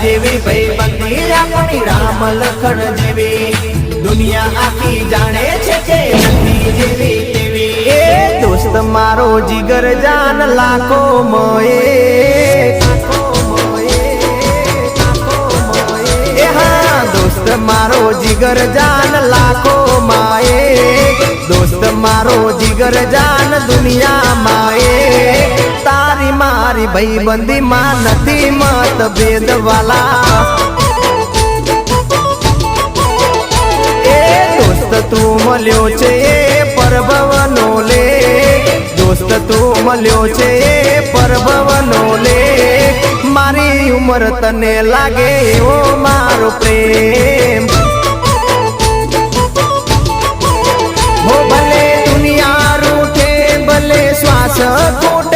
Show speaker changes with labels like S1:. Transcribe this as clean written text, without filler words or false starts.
S1: જેવી ભાઈબંધી આપણી રામ લખણ જેવી દુનિયા આખી જાણે છે કે નથી જેવી તેવી એ દોસ્ત મારો જીગર જાન લાખો મોએ दोस्त मारो जिगर जान लाखों माए दोस्त मारो जिगर जान दुनिया माए तारी मारी भाई बंदी मां नथी मत भेद वाला ए दोस्त तू मल्यो छे परभवनो ले दोस्त तू मल्यो छे परभवनो ले मारी उमर तने लागे ओ मारो प्रेम हो भले दुनिया रूठे भले श्वास फूटे